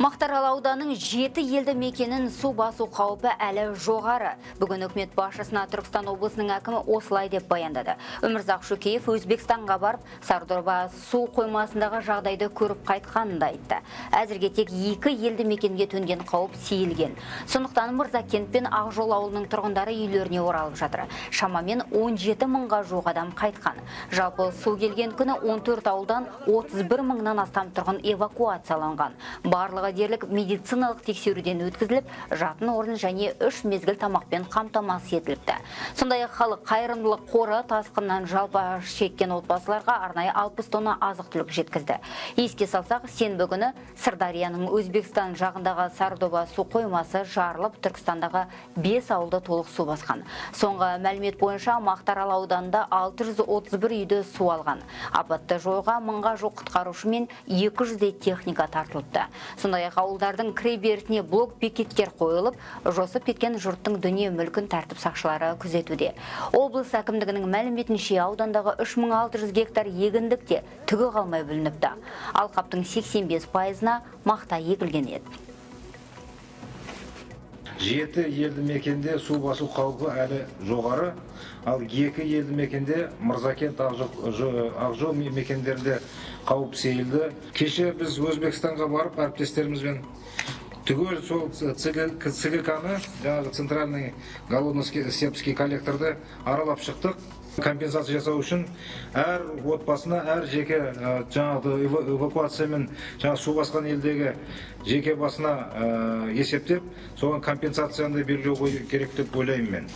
Мақтаарал ауданының 7 елді мекенін су басу қаупі әлі жоғары. Бүгін үкімет басшысына Түркістан облысының әкімі осылай деп баяндады. Өмірзақ Шөкеев Өзбекстанға барып, Сардорба су қоймасындағы жағдайды көріп қайтқанын да айтты. Әзірге тек 2 елді мекенге төнген қауіп сейілген. Сондықтан Мырзакент пен Ақжол ауылының тұрғындары үйлеріне оралып жатыр. Шамамен 17 мыңға жуық адам қайтқан. Жалпы су келген күні 14 ауылдан 31 мыңнан астам тұрғын эвакуацияланған. Барлығы дерлік медициналық тексеруден өткізіліп, жатын орын және 3 мезгіл тамақпен қамтамасыз етіліпті. Сондай-ақ халық қайырымдылық қоры тасқыннан жалпы шеккен отбасыларға арнайы 60 тонна азық-түлік жеткізді. Еске салсақ, сенбі күні Сырдарияның Өзбекстан жағындағы Сардоба су қоймасы жарылып, Түркістандағы 5 ауылды толық су басқан. Соңғы мәлімет бойынша Мақтаарал ауданында 631 үйді су алған. Апатты жоюға 1000-ға жуық құтқарушы мен 200-дей техника тартылыпты. Сондай-ақ ауылдардың кіреберісіне блок бекеттер қойылып, жосып кеткен жұрттың дүние мүлкін тәртіп сақшылары күзетуде. Облыс әкімдігінің мәліметінше аудандағы 3600 гектар егіндікте түгі қалмай бүлініпті. Алқаптың 85%-на мақта егілген еді. 7 елді мекенде су басу қаупі әлі жоғары, ал 2 елді мекенде Мырзакент, Ақжол мекендерінде қауіп сейілді. Кеше біз Өзбекстанға барып, әріптестерімізбен түгел сол ЦГК-ны, жаңағы центральный голодно-сепский коллекторды аралап шықтық. Компенсация жасау үшін әр отбасына, әр жеке жаңағы эвакуациямен су басқан елдегі жеке басына есептеп, соған компенсацияны белгілеу керек деп ойлаймын мен.